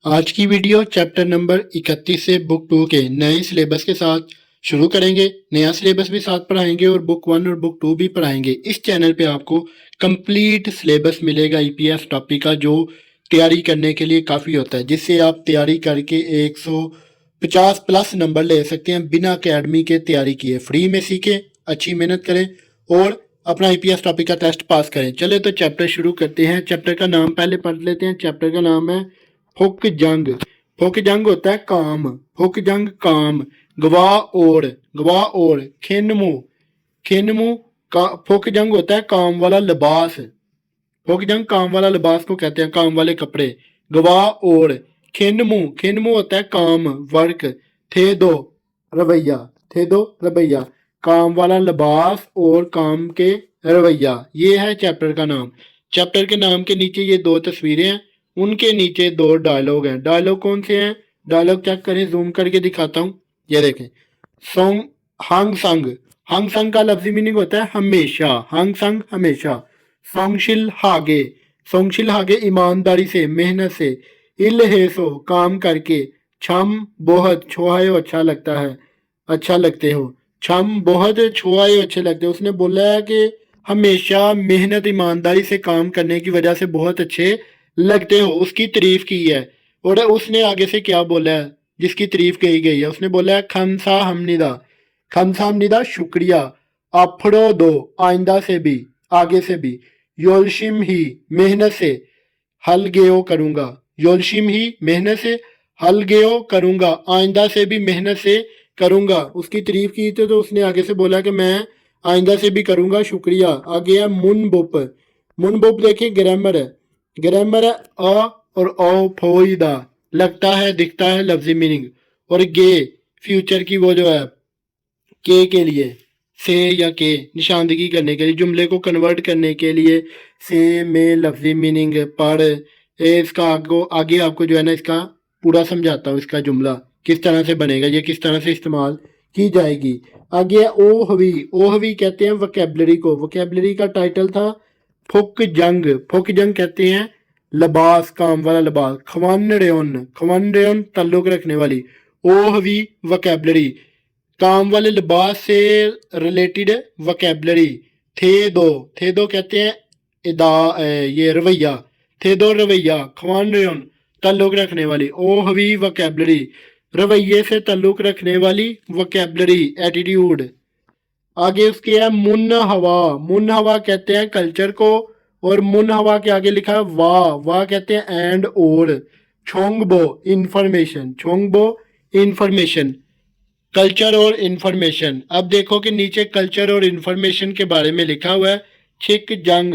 आज की video chapter number 31 से बुक 2 के नए सिलेबस के साथ शुरू करेंगे। नया सिलेबस भी साथ पढ़ाएंगे और बुक 1 और बुक 2 भी पढ़ाएंगे। इस चैनल पे आपको कंप्लीट सिलेबस मिलेगा ईपीएस टॉपिक का, जो तैयारी करने के लिए काफ़ी होता है, जिससे आप तैयारी करके 150 प्लस नंबर ले सकते हैं बिना अकेडमी के तैयारी किए। फ्री में सीखें, अच्छी मेहनत करें और अपना ईपीएस टॉपिक का टेस्ट पास करें। चले तो चैप्टर शुरू करते हैं। चैप्टर का नाम पहले पढ़ लेते हैं। चैप्टर का नाम है फुक जंग। फुक जंग होता है काम। फुक जंग काम। गवाह और खिनमु। खिनमु का फुक जंग होता है काम वाला लिबास। फुक जंग काम वाला लिबास को कहते हैं, काम वाले कपड़े। गवाह और खिनमु। खिनमु होता है काम, वर्क। थे दो रवैया। थे दो रवैया, काम वाला लिबास और काम के रवैया। ये है चैप्टर का नाम। चैप्टर के नाम के नीचे ये दो तस्वीरें हैं, उनके नीचे दो डायलॉग हैं। डायलॉग कौन से हैं? डायलॉग चेक करें, जूम करके दिखाता हूँ। ये देखें, सोंग हंग संग। हंग संग का लफ्जी मीनिंग होता है हमेशा। हंग संग हमेशा। सोंगशिल हागे। सोंगशिल हागे ईमानदारी से, मेहनत से। इल हेसो काम करके। छम बहुत, छोहायो अच्छा लगता है, अच्छा लगते हो। छम बहुत, छोहायो अच्छे लगते हो। उसने बोला है कि हमेशा मेहनत ईमानदारी से काम करने की वजह से बहुत अच्छे लगते हो, उसकी तारीफ की है। और उसने आगे से क्या बोला है जिसकी तारीफ कही गई है? उसने बोला है खमसा हमनिदा। खमसा हमनिदा शुक्रिया। अफड़ो दो, आइंदा से भी, आगे से भी। योलशिम ही मेहनत से। हल गेओ करूंगा। योलशिम ही मेहनत से, हल गेओ करूंगा आइंदा से भी मेहनत से करूंगा। उसकी तारीफ की थी तो उसने आगे से बोला कि मैं आइंदा से भी करूंगा, शुक्रिया। आगे है मुन बुप। मुन बुप देखिए ग्रामर है। ग्रामर है अ और ओ फोइदा, लगता है, दिखता है, लफ्जी मीनिंग। और गे फ्यूचर की वो जो है के लिए, से या के निशानदेही करने के लिए, जुमले को कन्वर्ट करने के लिए से में लफ्जी मीनिंग पढ़। इसका आगे आपको जो है ना इसका पूरा समझाता हूँ। इसका जुमला किस तरह से बनेगा, ये किस तरह से इस्तेमाल की जाएगी। आगे है ओहवी। ओहवी कहते हैं वोकेबलरी को। वोकेबलरी का टाइटल था फुक जंग। फुक जंग कहते हैं लिबास, काम वाला लिबास। खवन रेन। खवन रेन ताल्लुक रखने वाली। ओहवी वोकेबलरी, काम वाले लिबास से रिलेटेड वोकेबलरी। थे दो। थे दो कहते हैं ये रवैया। थे दो रवैया। खवान रेन ताल्लुक रखने वाली। ओ हवी वोकेबलरी, रवैये से ताल्लुक रखने वाली वोकेबलरी, एटीट्यूड। आगे उसके है मुन हवा। मुन हवा कहते हैं कल्चर को। और मुन हवा के आगे लिखा है वाह। वाह कहते हैं एंड और। छोंगबो इंफॉर्मेशन। छोंगबो इंफॉर्मेशन, कल्चर और इंफॉर्मेशन। अब देखो कि नीचे कल्चर और इंफॉर्मेशन के बारे में लिखा हुआ है। छिक जंग।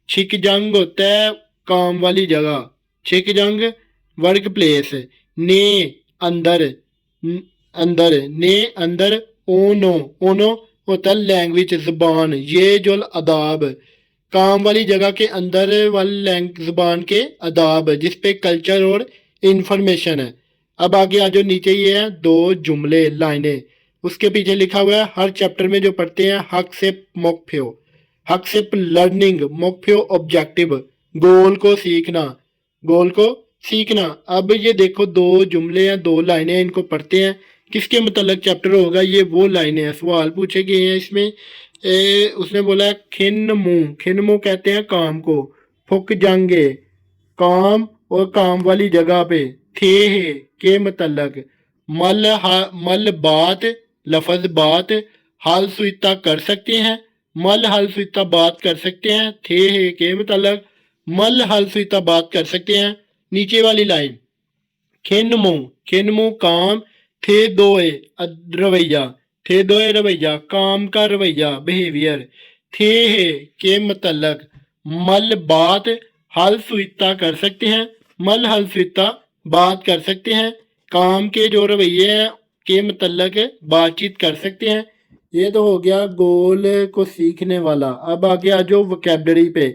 छिक जंग होता है काम वाली जगह। छिक जंग वर्क प्लेस। ने अंदर। अंदर, ने अंदर। ओनो। ओनो होता है लैंग्वेज, जुबान। ये जो अदाब, काम वाली जगह के अंदर वाली जुबान के अदाब जिसपे कल्चर और इंफॉर्मेशन है। अब आगे आ जाओ, नीचे ये है दो जुमले, लाइनें। उसके पीछे लिखा हुआ है हर चैप्टर में जो पढ़ते हैं, हक से मोक्फ्यो। हक से लर्निंग, मोक्फ्यो ऑब्जेक्टिव, गोल को सीखना। गोल को सीखना। अब ये देखो दो जुमले हैं, दो लाइनें हैं, इनको पढ़ते हैं। किसके मतलब चैप्टर होगा? ये वो लाइनें हैं, सवाल पूछे गए हैं इसमें। उसने बोला है खिन मुंह। खिन मुंह कहते हैं काम को। फुक जांगे काम और काम वाली जगह पे। थे है के मतलब। मल बात, लफज बात। हाल सुइता कर सकते हैं। मल हल सुइता बात कर सकते हैं। थे है के मतलब मल हल सुइता बात कर सकते हैं। नीचे वाली लाइन, खिनमु। खिनमु काम। थे दोए रवैया। थे दोए रवैया, काम का रवैया, बिहेवियर। थे है के मतलब मल बात, हल सुइता कर सकते हैं। मल हल सुइता बात कर सकते हैं। काम के जो रवैये हैं के मतलब बातचीत कर सकते हैं। ये तो हो गया गोल को सीखने वाला। अब आगे आ जाओ वोकेबलरी पे।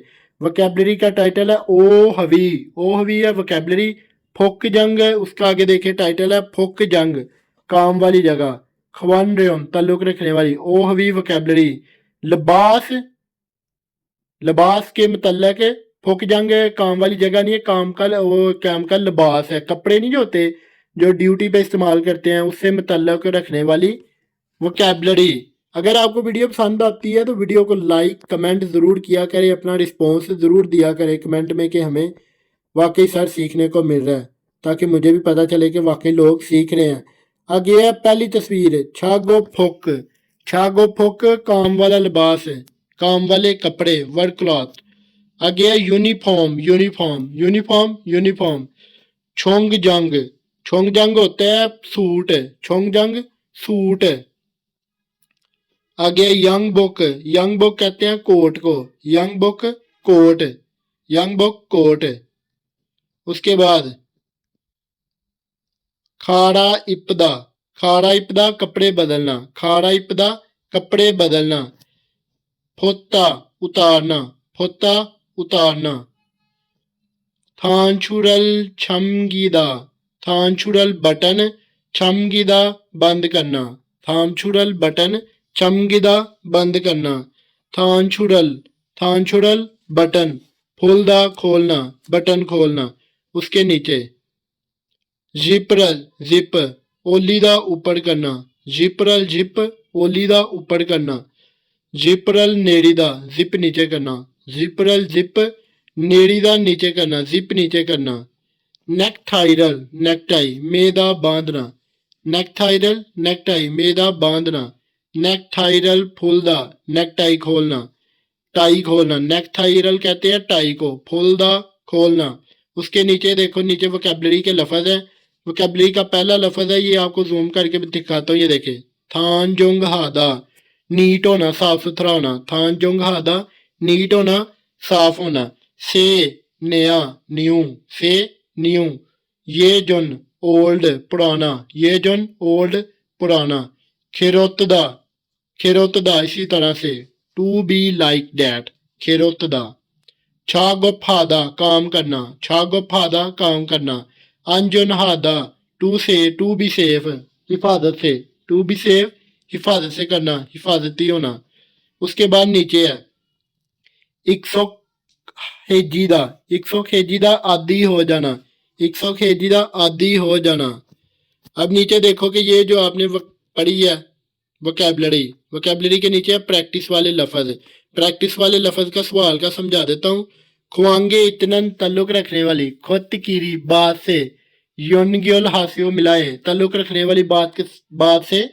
वोकेबलरी का टाइटल है ओ हवी। ओ हवी है वोकेबलरी। फुक जंग है उसका आगे देखिए टाइटल है फुक जंग, काम वाली जगह। खवन रेन ताल्लुक रखने वाली। ओ हवी वोकेबलरी। लिबास, लिबास के मतलब फुक जंग काम वाली जगह नहीं है, काम का लिबास है। कपड़े नहीं जो होते जो ड्यूटी पे इस्तेमाल करते हैं, उससे मुतल्लक रखने वाली वोकैबलरी। अगर आपको वीडियो पसंद आती है तो वीडियो को लाइक कमेंट ज़रूर किया करें, अपना रिस्पॉन्स ज़रूर दिया करें कमेंट में कि हमें वाकई सर सीखने को मिल रहा है, ताकि मुझे भी पता चले कि वाकई लोग सीख रहे हैं। आगे है पहली तस्वीर, छागो फुक। छागो फुक काम वाला लिबास है, काम वाले कपड़े, वर्क क्लॉथ। आगे है यूनिफॉर्म। Uniform uniform uniform. छोंग जंग। छोंग जंग होता है सूट, छोंग जंग सूट। आगे यंग बुक। यंग बुक कहते हैं कोट को, young book coat, young book coat. उसके बाद खाड़ा इपदा। खाड़ा इपदा कपड़े बदलना, खाड़ा इपदा कपड़े बदलना। फोता उतारना, फोता उतारना। थानचुरल छमगीदा। थानचुरल बटन, छमगीदा बंद करना। थानचुरल बटन, छमगीदा बंद करना। थानचुरल, थानचुरल बटन, फुलदा खोलना, बटन खोलना। उसके नीचे जिपरल जिप, ओलीदा ऊपर करना। जिपरल जिप, ओलीदा ऊपर करना। जिपरल नेड़ीदा, जिप नीचे करना। जिपरल जिप, नेड़ीदा नीचे करना, जिप नीचे करना। नेकथाइरल नेकटाई, मेदा बांधना। नेकथाइरल नेकटाई, मेदा बांधना। नेकथाइरल फुलदा, नेकटाई खोलना, टाई खोलना। नेकथाइरल कहते हैं टाई को, फुलदा खोलना। उसके नीचे देखो, नीचे वोकैबलरी के लफ्ज है। वोकैबलरी का पहला लफ्ज है, ये आपको जूम करके दिखाता हूँ, ये देखे। थान जुंग हादा, नीट होना, साफ सुथरा होना। थान जुंग हादा, नीट होना, साफ होना। से नया, न्यू, से न्यू। ये जुन ओल्ड पुराना, ये जुन ओल्ड पुराना। खिरोतदा, खिरोतदा इसी तरह से, टू बी लाइक दैट, खिरोतदा। छागोफादा काम करना, छागोफादा काम करना। अंजुन हादा, टू से, टू बी सेफ, हिफाजत से, टू बी सेफ हिफाजत से करना, हिफाजती होना। उसके बाद नीचे है इक्सो खेजीदा। इक्सो खेजीदा आदि हो जाना, इक्सो खेजीदा आदि हो जाना। अब नीचे देखो कि ये जो आपने पढ़ी है वोकैबलरी, वोकैबलरी के नीचे है प्रैक्टिस वाले लफज। प्रैक्टिस वाले लफज का सवाल का समझा देता हूँ। खुआंगे इतनन ताल्लुक रखने वाली, खुत कीरी बात से, योनग्योल हासियो मिलाए, ताल्लुक रखने वाली बात से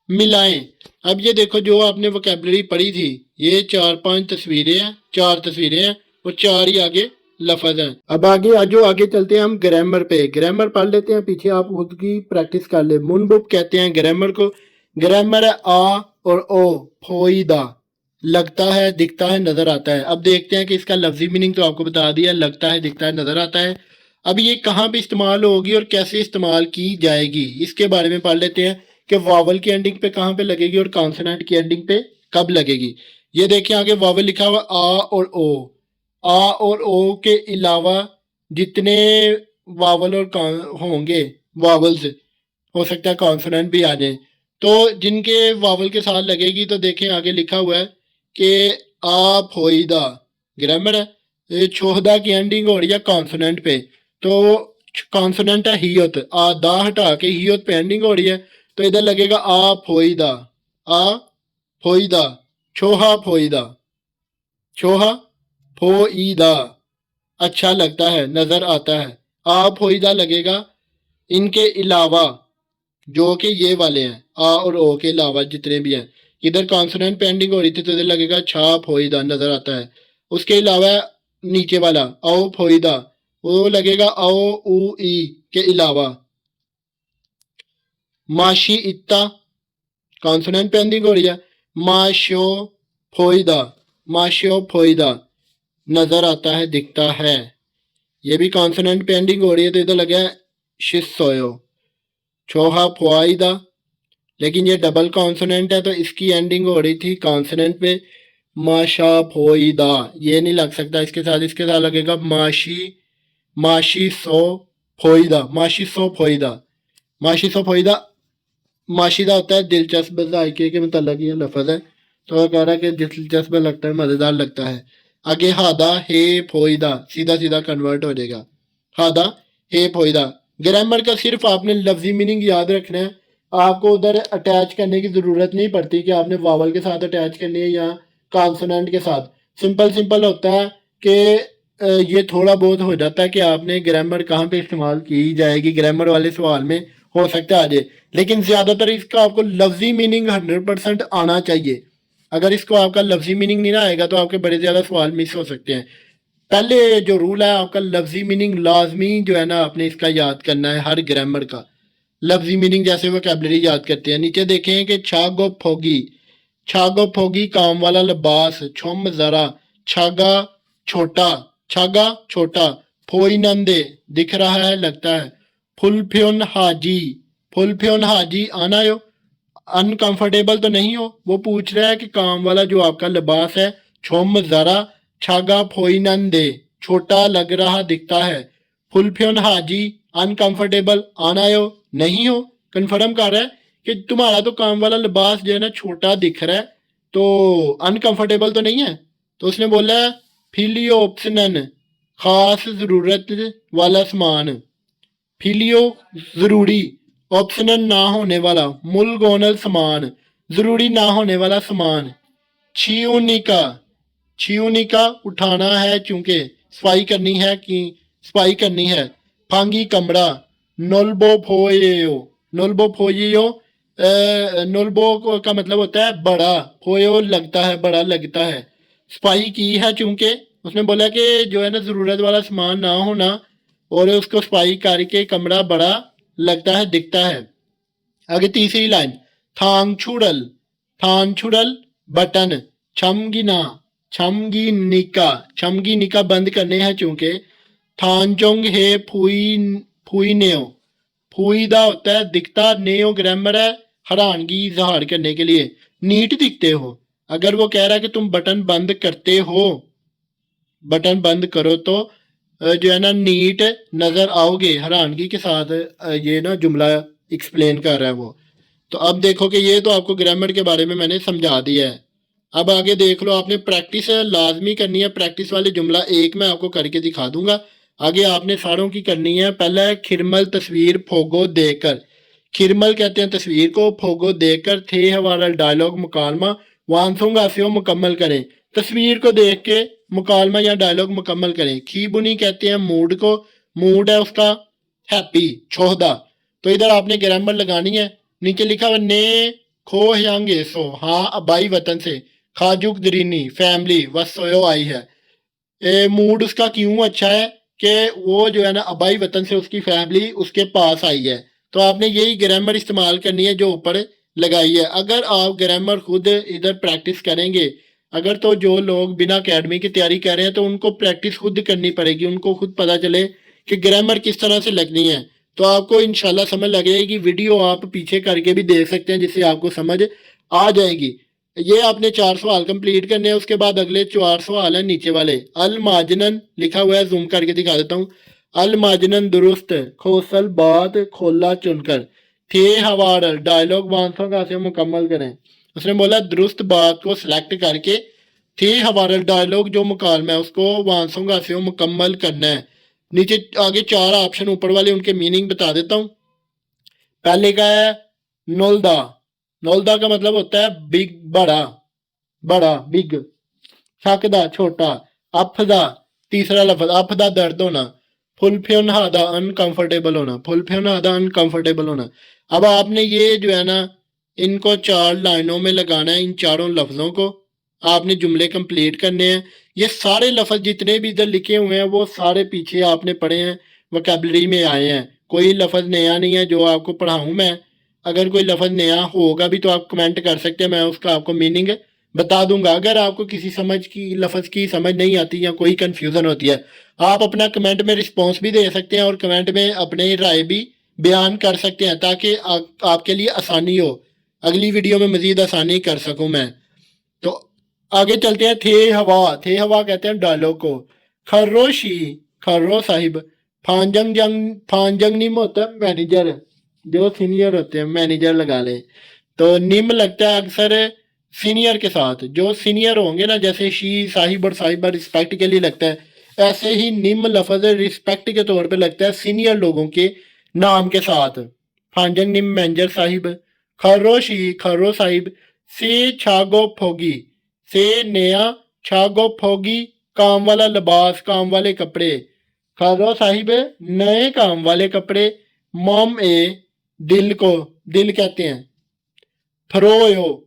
मिलाएं। अब ये देखो जो आपने वोकैबलरी पढ़ी थी, ये 4-5 तस्वीरें हैं, 4 तस्वीरें हैं और 4 ही आगे लफज हैं। अब आगे जो आगे चलते हैं हम ग्रामर पे, ग्रामर पढ़ लेते हैं, पीछे आप खुद की प्रैक्टिस कर ले। मुनबुक कहते हैं ग्रामर को। ग्रामर है आ और ओ, फोईदा, लगता है, दिखता है, नजर आता है। अब देखते हैं कि इसका लफ्जी मीनिंग तो आपको बता दिया, लगता है, दिखता है, नजर आता है। अब ये कहाँ पे इस्तेमाल होगी और कैसे इस्तेमाल की जाएगी, इसके बारे में पढ़ लेते हैं कि वावल की एंडिंग पे कहाँ पे लगेगी और कॉन्सोनेंट की एंडिंग पे कब लगेगी। ये देखिए आगे वावल लिखा हुआ आ और ओ। आ और ओ के अलावा जितने वावल और होंगे, वावल्स, हो सकता है कॉन्सोनेंट भी आ जाए, तो जिनके वावल के साथ लगेगी तो देखें आगे लिखा हुआ है कि आ फोईदा, ग्रामर है। ये छोहदा की एंडिंग हो रही है कॉन्सोनेंट पे, तो कॉन्सोनेंट है हियत, आ दा हटा के हियत पे एंडिंग हो रही है, तो इधर लगेगा आ फोईदा, आ फोईदा, छोहा फोईदा, छोहा फोईदा, अच्छा लगता है, नजर आता है। आ फोईदा लगेगा। इनके अलावा जो कि ये वाले हैं, आ और ओ के अलावा जितने भी हैं, इधर कॉन्सोनेंट पेंडिंग हो रही थी तो इधर लगेगा छा फोईदा, नजर आता है। उसके अलावा नीचे वाला आओ फोईदा, वो लगेगा आओ ऊ ई के अलावा। माशी इत्ता, कॉन्सोनेंट पेंडिंग हो रही है, माशो फोईदा, माशो फोईदा, नजर आता है, दिखता है। ये भी कॉन्सोनेंट पेंडिंग हो रही है तो इधर लगा है शिसोयो, छोहा फोआईदा, लेकिन ये डबल कॉन्सोनेंट है तो इसकी एंडिंग हो रही थी कॉन्सोनेंट पे, माशा फोईदा, ये नहीं लग सकता इसके साथ, इसके साथ लगेगा माशी, माशी सो फोईदा, माशी सो फोईदा, माशी सो फोईदा। माशीदा होता है दिलचस्प, जायके के मतलब ये लफज है, तो कह रहा है कि दिलचस्प लगता है, मज़ेदार लगता है। आगे हादा हे फोइदा, सीधा सीधा कन्वर्ट हो जाएगा हादा हे फोइदा। ग्रामर का सिर्फ आपने लफ्जी मीनिंग याद रखना है, आपको उधर अटैच करने की ज़रूरत नहीं पड़ती कि आपने वावल के साथ अटैच करनी है या कॉन्सोनेंट के साथ। सिंपल सिंपल होता है कि ये थोड़ा बहुत हो जाता है कि आपने ग्रामर कहाँ पे इस्तेमाल की जाएगी, ग्रामर वाले सवाल में हो सकता है आ जाए, लेकिन ज़्यादातर इसका आपको लफ्जी मीनिंग 100% आना चाहिए। अगर इसको आपका लफ्जी मीनिंग नहीं ना आएगा तो आपके बड़े ज़्यादा सवाल मिस हो सकते हैं। पहले जो रूल है आपका लफ्जी मीनिंग लाजमी जो है ना आपने इसका याद करना है, हर ग्रामर का लफ्जी मीनिंग जैसे वोकैबलरी याद करते हैं। नीचे देखें कि छागो फोगी, छागो फोगी काम वाला लिबास, छुम जरा, छागा छोटा, छागा छोटा, फोई नंदे दिख रहा है लगता है, फुलफ्योन हाजी, फुलफ्योन हाजी आना यो, अनकंफर्टेबल तो नहीं हो। वो पूछ रहा है कि काम वाला जो आपका लिबास है, छुम जरा, छागा फोई नंदे छोटा लग रहा दिखता है, फुलफ्योन हाजी अनकंफर्टेबल आना यो नहीं हो। कन्फर्म कर रहा है कि तुम्हारा तो काम वाला लिबास जो है ना छोटा दिख रहा है, तो अनकंफर्टेबल तो नहीं है। तो उसने बोला फिलियोप्सनन खास जरूरत वाला सामान, फिलियो जरूरी, ऑप्शनल ना होने वाला, मुलगोनल सामान जरूरी ना होने वाला सामान, छियोनिका, छियोनिका उठाना है चूंकि सफाई करनी है कि सफाई करनी है, फांगी कमरा, नोल्बो फोयो, नोल्बो फोयो, नोल्बो का मतलब होता है बड़ा, फोयो लगता है बड़ा लगता है, सफाई की है चूंकि उसने बोला कि जो है ना जरूरत वाला सामान ना होना और उसको सफाई करके कमरा बड़ा लगता है दिखता है। आगे तीसरी लाइन, थांग छुड़ल, थान छुड़ल बटन, छमगिना, छमगी निका, छमगी निका बंद करने हैं चूंकि, थानचोंग है फुई, फुई नेओ, फुई दा होता है दिखता, नेओ ग्रामर है हैरानगी इजहार करने के लिए, नीट दिखते हो। अगर वो कह रहा है कि तुम बटन बंद करते हो, बटन बंद करो तो जो है ना नीट नजर आओगे, हैरानगी के साथ ये ना जुमला एक्सप्लेन कर रहा है वो। तो अब देखो कि ये तो आपको ग्रामर के बारे में मैंने समझा दिया है। अब आगे देख लो, आपने प्रैक्टिस लाजमी करनी है। प्रैक्टिस वाले जुमला एक मैं आपको करके दिखा दूंगा, आगे आपने सारों की करनी है। पहला है खिरमल तस्वीर फोगो देकर, खिरमल कहते हैं तस्वीर को, फोगो देकर थे हमारा डायलॉग मुकालमा, वानसूंगा से मुकम्मल करें, तस्वीर को देख के मुकालमा या डायलॉग मुकम्मल करें। खीबुनी कहते हैं मूड को, मूड है उसका हैप्पी छोहदा। तो इधर आपने ग्रामर लगानी है। नीचे लिखा हुआ ने खो यांगे सो, हाँ अबाई वतन से, खाजुक दरीनी फैमिली वसोयो आई है। मूड उसका क्यों अच्छा है कि वो जो है ना अबाई वतन से उसकी फैमिली उसके पास आई है। तो आपने यही ग्रामर इस्तेमाल करनी है जो ऊपर लगाई है। अगर आप ग्रामर खुद इधर प्रैक्टिस करेंगे, अगर तो जो लोग बिना अकेडमी की तैयारी कर रहे हैं तो उनको प्रैक्टिस खुद करनी पड़ेगी, उनको खुद पता चले कि ग्रामर किस तरह से लगनी है, तो आपको इंशाल्लाह समझ लगेगी। वीडियो आप पीछे करके भी देख सकते हैं जिससे आपको समझ आ जाएगी। ये आपने 4 सवाल कंप्लीट करने हैं। उसके बाद अगले 4 सवाल हैं नीचे वाले। अल माजनन लिखा हुआ है, जूम करके दिखा देता हूँ। अल माजनन दुरुस्त, खोसल बात खोला चुनकर, थे हवार डायलॉग 500 का से मुकम्मल करें। उसने बोला दुरुस्त बात को सिलेक्ट करके थे हवार डायलॉग जो मुकालमा है उसको 500 का से मुकम्मल करना है। नीचे आगे 4 ऑप्शन ऊपर वाले उनके मीनिंग बता देता हूँ। पहले का है नोलदा, नोलदा का मतलब होता है बिग बड़ा, बड़ा बिग, शकदा छोटा, अफदा तीसरा लफ्ज अफदा दर्द होना, फुलफ्योन हादा अनकंफर्टेबल होना, फुलफ्योन हादा अनकंफर्टेबल होना। अब आपने ये जो है ना इनको 4 लाइनों में लगाना है, इन चारों लफ्जों को आपने जुमले कंप्लीट करने हैं। ये सारे लफ्ज जितने भी इधर लिखे हुए हैं वो सारे पीछे आपने पढ़े हैं, वोकैबलरी में आए हैं, कोई लफ्ज नया नहीं है जो आपको पढ़ाऊं मैं। अगर कोई लफ्ज नया होगा भी तो आप कमेंट कर सकते हैं, मैं उसका आपको मीनिंग बता दूंगा। अगर आपको किसी समझ की लफ्ज की समझ नहीं आती या कोई कंफ्यूजन होती है, आप अपना कमेंट में रिस्पॉन्स भी दे सकते हैं और कमेंट में अपने राय भी बयान कर सकते हैं ताकि आपके लिए आसानी हो, अगली वीडियो में मजीद आसानी कर सकूं मैं। तो आगे चलते हैं। थे हवा, थे हवा कहते हैं डायलॉग को। खर्रोशी, खर्रो साहिब, फांजंग जंग, फांजंग निम होता है मैनेजर, जो सीनियर होते हैं मैनेजर लगा ले। तो निम लगता है अक्सर सीनियर के साथ, जो सीनियर होंगे ना, जैसे शी, साहिब और साहिबा रिस्पेक्ट के लिए लगता है, ऐसे ही निम लफज रिस्पेक्ट के तौर पे लगता है सीनियर लोगों के नाम के साथ। फांजंग निम मैंजर साहिब, खर्रो शी खर्रो साहिब, से छागो फोगी, से नया, छागो फोगी काम वाला लिबास, काम वाले कपड़े, खर्रो साहिब नए काम वाले कपड़े, मॉम ए दिल को, दिल कहते हैं, थ्रोयो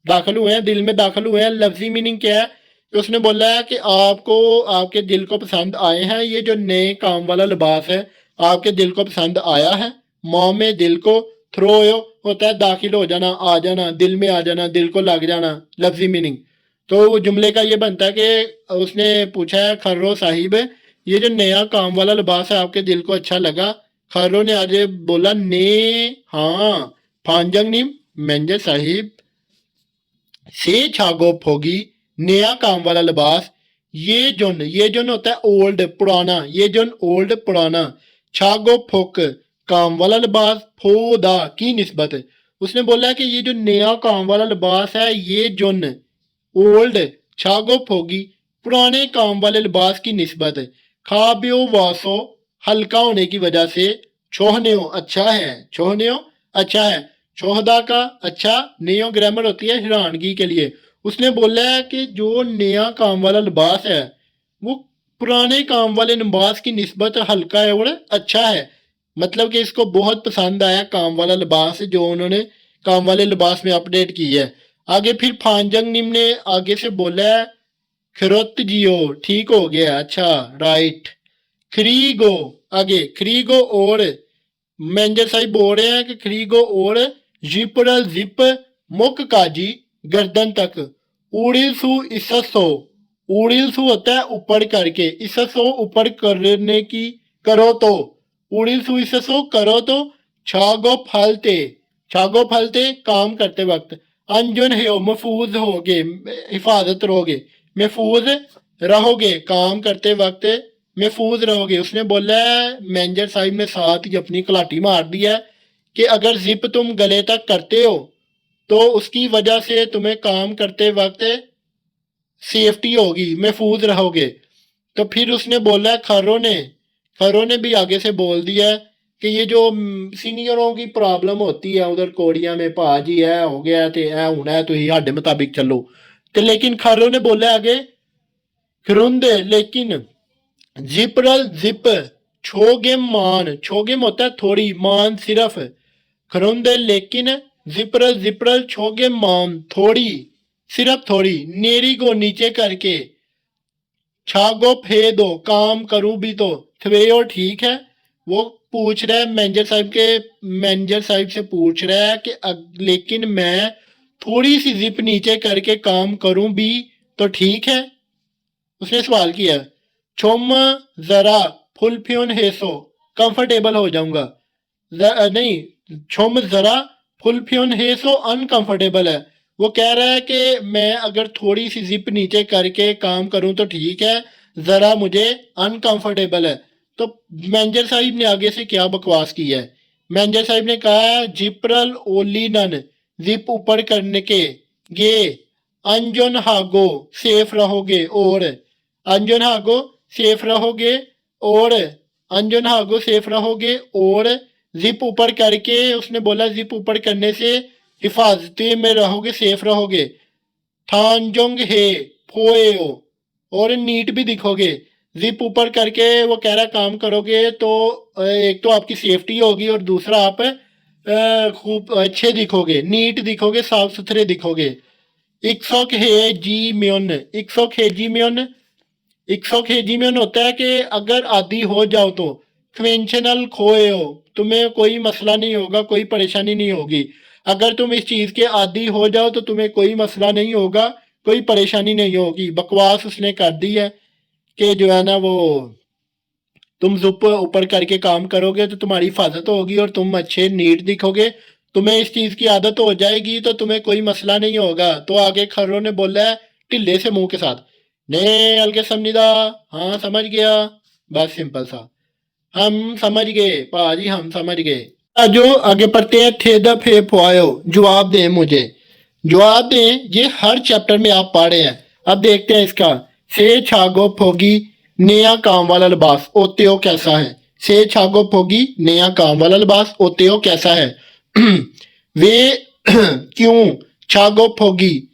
दाखिल हुए हैं, दिल में दाखिल हुए हैं। लफ्जी मीनिंग क्या है कि उसने बोला है कि आपको, आपके दिल को पसंद आए हैं ये जो नए काम वाला लिबास है, आपके दिल को पसंद आया है। मॉम में दिल को, थ्रोयो होता है दाखिल हो जाना, आ जाना, दिल में आ जाना, दिल को लग जाना, लफ्जी मीनिंग। तो वो जुमले का ये बनता है कि उसने पूछा है खर्रो साहिब, ये जो नया काम वाला लिबास है आपके दिल को अच्छा लगा। खर्रो ने आज बोला ने, हाँ। फांजंग निम मेंजे साहिब, से छागो फोगी नया काम वाला लिबास, ये जोन होता है ओल्ड पुराना, ये जोन ओल्ड पुराना, छागो फोक काम वाला लिबास, फोदा की निस्बत। उसने बोला है कि ये जो नया काम वाला लिबास है ये जोन ओल्ड, छागो फोगी पुराने काम वाले लिबास की निस्बत, खाब्यो वासो हल्का होने की वजह से, छोहन्यो अच्छा है, छोहन्यो अच्छा है, शोहदा का अच्छा, नियो ग्रामर होती है हैरानगी के लिए। उसने बोला है कि जो नया काम वाला लिबास है वो पुराने काम वाले लिबास की निस्बत हल्का है और अच्छा है। मतलब कि इसको बहुत पसंद आया काम वाला लिबास जो उन्होंने काम वाले लिबास में अपडेट की है। आगे फिर फांजंग निम ने आगे से बोला है खरोत जियो ठीक हो गया, अच्छा राइट। खरीगो, आगे खरीगो और मैनेजर साहब बोल रहे हैं कि खरीगो और जिपरल जिप मुक काजी गर्दन तक, उड़िलसु इससो, उड़िलसु होता है ऊपर करके, इससो ऊपर करने की, करो तो, उड़िलसु इससो करो तो, छागो फलते काम करते वक्त, अंजुन हो महफूज होगे, हिफाजत रहोगे, महफूज रहोगे काम करते वक्त, महफूज रहोगे। उसने बोला है मैनेजर साहब ने साथ ही अपनी कलाटी मार दी है कि अगर जिप तुम गले तक करते हो तो उसकी वजह से तुम्हें काम करते वक्त सेफ्टी होगी, महफूज रहोगे। तो फिर उसने बोला है खरों ने भी आगे से बोल दिया है कि ये जो सीनियरों की प्रॉब्लम होती है उधर कोड़िया में, भाजी है हो गया तो है होना है, तो ही साडे मुताबिक चलो। तो लेकिन खरों ने बोला आगे खरुंदे लेकिन जिपरल जिप, छोगेम होता है थोड़ी, मान सिर्फ, खरुंदे लेकिन, जिपरल छोगे मान थोड़ी, सिर्फ थोड़ी, नेरी को नीचे करके, छागो फे दो काम करूं भी तो, थवेयो ठीक है। वो पूछ रहा है मैनेजर साहब से पूछ रहा है कि लेकिन मैं थोड़ी सी जिप नीचे करके काम करूं भी तो ठीक है, उसने सवाल किया। छोम जरा फुलफ्योन हेसो, कंफर्टेबल हो जाऊंगा, नहीं छोम जरा फुलफ्योन हेसो अनकंफर्टेबल है। वो कह रहा है कि मैं अगर थोड़ी सी जिप नीचे करके काम करूं तो ठीक है, जरा मुझे अनकंफर्टेबल है। तो मैनेजर साहिब ने आगे से क्या बकवास की है, मैनेजर साहिब ने कहा है जिप्रल ओलिनन, जिप ऊपर करने के, गे अंजन हागो सेफ रहोगे, और अंजन हागो सेफ रहोगे, और अंजन हागो सेफ रहोगे, और जिप ऊपर करके, उसने बोला जिप ऊपर करने से हिफाजती में रहोगे, सेफ रहोगे। थानजोंग हे फोएओ, और नीट भी दिखोगे। जिप ऊपर करके वो कह रहा काम करोगे तो एक तो आपकी सेफ्टी होगी और दूसरा आप खूब अच्छे दिखोगे, नीट दिखोगे, साफ सुथरे दिखोगे। इक्सोक हे जी म्योन, इक्सोक हे जी म्योन, इक्सोक हे जी म्योन होता है कि अगर आदि हो जाओ तो, कन्वेंशनल खोए हो, तुम्हें कोई मसला नहीं होगा, कोई परेशानी नहीं होगी। अगर तुम इस चीज़ के आदि हो जाओ तो तुम्हें कोई मसला नहीं होगा, कोई परेशानी नहीं होगी। बकवास उसने कर दी है कि जो है ना वो, तुम जुप ऊपर करके काम करोगे तो तुम्हारी हिफाजत होगी और तुम अच्छे नीट दिखोगे, तुम्हें इस चीज़ की आदत हो जाएगी तो तुम्हें कोई मसला नहीं होगा। तो आगे खर्रों ने बोला है ढिल्ले से मुंह के साथ, ने हल्के समझदा, हाँ समझ गया, बस सिंपल सा, हम समझ गए भाजी, हम समझ गए। जो आगे पढ़ते हैं थे द फे फुआयो, जवाब दे मुझे। जवाब दें, ये हर चैप्टर में आप पढ़ रहे हैं। अब देखते हैं इसका। से छागो फोगी नया काम वाला लिबास ओते हो कैसा है। से छागो फोगी नया काम वाला लिबास ओते हो कैसा है। वे क्यों छागो फोगी,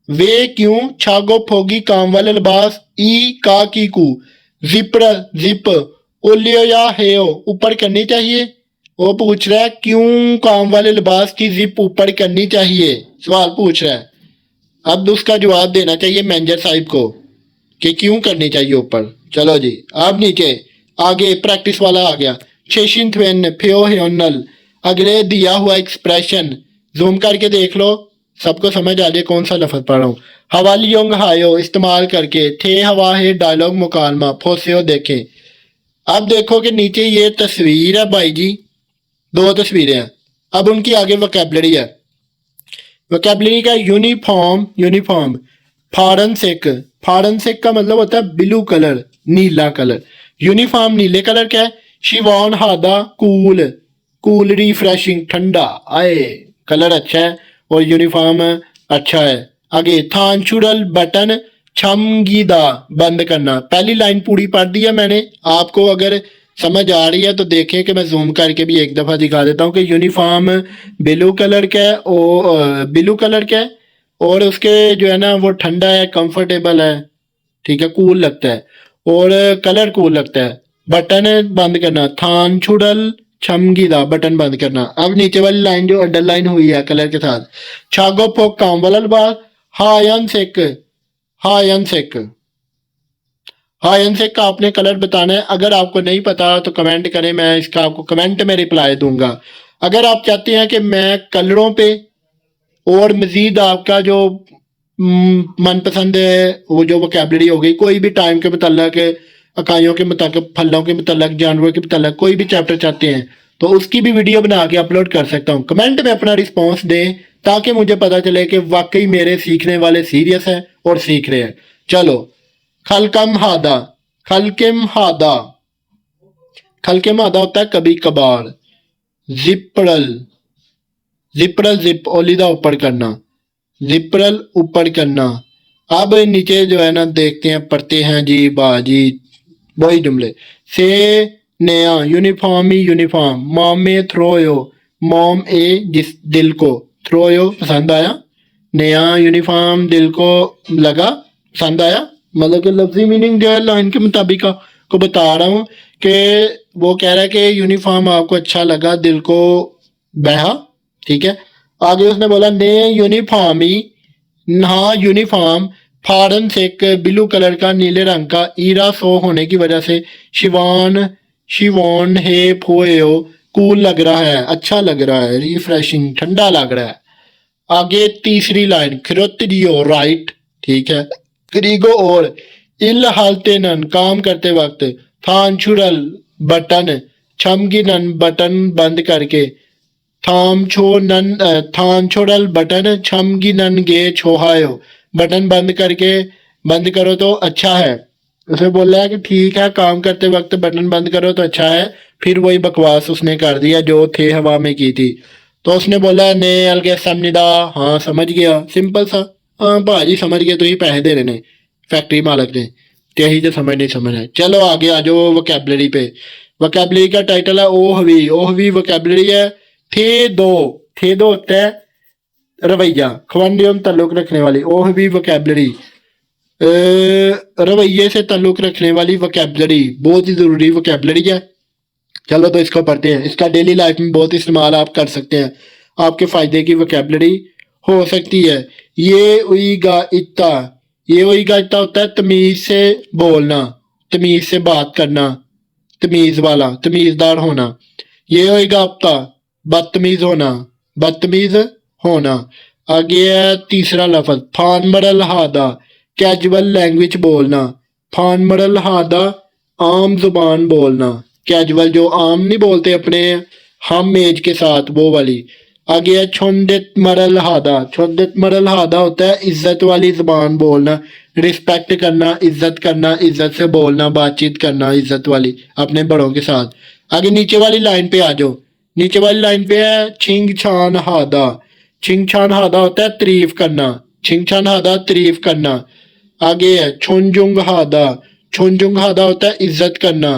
वे क्यों छागो फोगी काम वाला लिबास ई का की कू जिपर जिप ओलियो या हेयो ऊपर करनी चाहिए। वो पूछ रहा है क्यों काम वाले लिबास की जिप ऊपर करनी चाहिए, सवाल पूछ रहा है। अब उसका जवाब देना चाहिए मैनेजर साहिब को कि क्यों करनी चाहिए ऊपर। चलो जी, अब नीचे आगे प्रैक्टिस वाला आ गया। छेशिन फ्यो हेनल अगले दिया हुआ एक्सप्रेशन जूम करके देख लो, सबको समझ आ जाए कौन सा लफ्ज पढ़ रहा हूँ। हवाली योंग हायो इस्तेमाल करके थे हवा है डायलॉग मुकालमा फोसियो देखें। अब देखो कि नीचे ये तस्वीर है भाई जी, दो तस्वीरें हैं। अब उनकी आगे वोकैबलरी है। वोकैबलरी का यूनिफॉर्म, यूनिफॉर्म फॉरेंसिक, फॉरेंसिक का मतलब होता है ब्लू कलर, नीला कलर। यूनिफॉर्म नीले कलर का है। शिवॉन हादा कूल, कूल रिफ्रेशिंग ठंडा, आए कलर अच्छा है और यूनिफॉर्म अच्छा है। आगे थानचुरल बटन छमगीदा बंद करना। पहली लाइन पूरी पढ़ दी है मैंने, आपको अगर समझ आ रही है तो देखें कि मैं जूम करके भी एक दफ़ा दिखा देता हूँ कि यूनिफॉर्म ब्लू कलर का है और ब्लू कलर का है और उसके जो है ना वो ठंडा है, कंफर्टेबल है, ठीक है, कूल लगता है और कलर कूल लगता है। बटन बंद करना थान छुड़ल छमगीदा बटन बंद करना। अब नीचे वाली लाइन जो अंडरलाइन हुई है कलर के साथ, छागो फोक काम वाला लिबास हायन सेक, हायन सेक, हायन सेक का आपने कलर बताना है। अगर आपको नहीं पता तो कमेंट करें, मैं इसका आपको कमेंट में रिप्लाई दूंगा। अगर आप चाहते हैं कि मैं कलरों पे और मजीद आपका जो मनपसंद है वो जो वोकैबलरी हो गई, कोई भी टाइम के मुतल्लक, इकाइयों के मुताबिक, फलों के मुतल्लक, जानवरों के मुतल्लक कोई भी चैप्टर चाहते हैं तो उसकी भी वीडियो बना के अपलोड कर सकता हूँ। कमेंट में अपना रिस्पॉन्स दें ताकि मुझे पता चले कि वाकई मेरे सीखने वाले सीरियस हैं और सीख रहे हैं। चलो, खलकम हादा, खलकिम हादा, खलकिम हादा होता है कभी कभार। जिपरल, जिपरल जिप ओलिदा ऊपर करना, जिपरल ऊपर करना। अब नीचे जो है ना देखते हैं, पढ़ते हैं जी बाजी वही जुमले। से नया यूनिफॉर्म ही यूनिफॉर्म मॉम में थ्रोयो, मॉम ए जिस दिल को, थ्रोयो पसंद आया, नया यूनिफॉर्म दिल को लगा पसंद आया। मतलब कि लफ्जी मीनिंग जो है लाइन के मुताबिक को बता रहा हूँ कि वो कह रहा है कि यूनिफॉर्म आपको अच्छा लगा, दिल को बहा, ठीक है। आगे उसने बोला ने यूनिफॉर्म ही, हाँ यूनिफॉर्म फॉरन से एक ब्लू कलर का, नीले रंग का, ईरा सो होने की वजह से शिवान, शिवॉन हे फोएओ कूल लग रहा है, अच्छा लग रहा है, रिफ्रेशिंग ठंडा लग रहा है। आगे तीसरी लाइन खिरोतियो राइट, ठीक है, क्रीगो और इल हालतेनन काम करते वक्त, थानचुरल बटन छमगिनन बटन बंद करके, थाम छो नन थान छोड़ल बटन छमगी नन गे छोहायो बटन बंद करके, बंद करो तो अच्छा है। उसे बोला है कि ठीक है काम करते वक्त बटन बंद करो तो अच्छा है, फिर वही बकवास उसने कर दिया जो थे हवा में की थी। तो उसने बोला ने अलगे समझदा, हाँ समझ गया, सिंपल सा, हाँ भाजी समझ गए तो ही पैसे दे रहे ने फैक्ट्री मालक ने, तो यही तो समझ नहीं समझ है। चलो आगे आ जाओ वोकैबलरी पे। वोकैबलरी का टाइटल है ओहवी, ओहवी वोकैबलरी है। थे दो, थे दो होता है रवैया, खवंडियम ताल्लुक रखने वाली, ओह भी वोकैबलरी, रवैये से ताल्लुक रखने वाली वोकैबलरी, बहुत ही जरूरी वोकैबलरी है। चलो तो इसको पढ़ते हैं, इसका डेली लाइफ में बहुत इस्तेमाल आप कर सकते हैं, आपके फायदे की वोकैबलरी हो सकती है। ये उईगा इत्ता, ये उईगा इत्ता होता है तमीज से बोलना, तमीज से बात करना, तमीज वाला, तमीजदार होना। ये होएगा आपका बदतमीज होना, बदतमीज होना। आगे है तीसरा लफ्ज फानमरल हादा, कैजुअल लैंग्वेज बोलना, फानमरल हादा आम जुबान बोलना, कैजुअल जो आम नहीं बोलते अपने हम एज के साथ वो वाली। आगे है छोंदित मरल हादा, छोंदित मरल हादा होता है इज्जत वाली जुबान बोलना, रिस्पेक्ट करना, इज्जत करना, इज्जत से बोलना, बातचीत करना इज्जत वाली अपने बड़ों के साथ। आगे नीचे वाली लाइन पे आ जाओ, नीचे वाली लाइन पे है छिंग छान हादा, छिंगछान हादा होता है तारीफ करना, छिंगछान हादा तारीफ करना। आगे है छोनजुंग हादा, छोनजुंग हादा होता है इज्जत करना,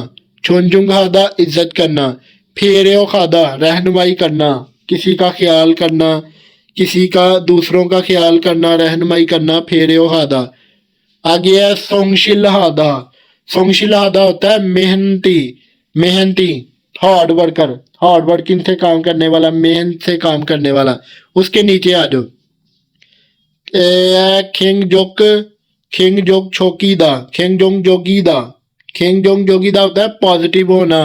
छोनजुंग हादा इज्जत करना। फेरेओ खादा रहनुमाई करना, किसी का ख्याल करना, किसी का दूसरों का ख्याल करना, रहनुमाई करना, फेरेओ हादा। आगे है सोंगशिल हादा, सोंगशिल हादा होता है मेहनती, मेहनती, हार्ड वर्कर, हार्ड वर्किंग से काम करने वाला, मेहनत से काम करने वाला। उसके नीचे आ जाओ, खिंगजोक, खिंगजोक छोकीदा, खिंगजोंग जोगीदा, खिंगजोंग जोगीदा होता है पॉजिटिव होना,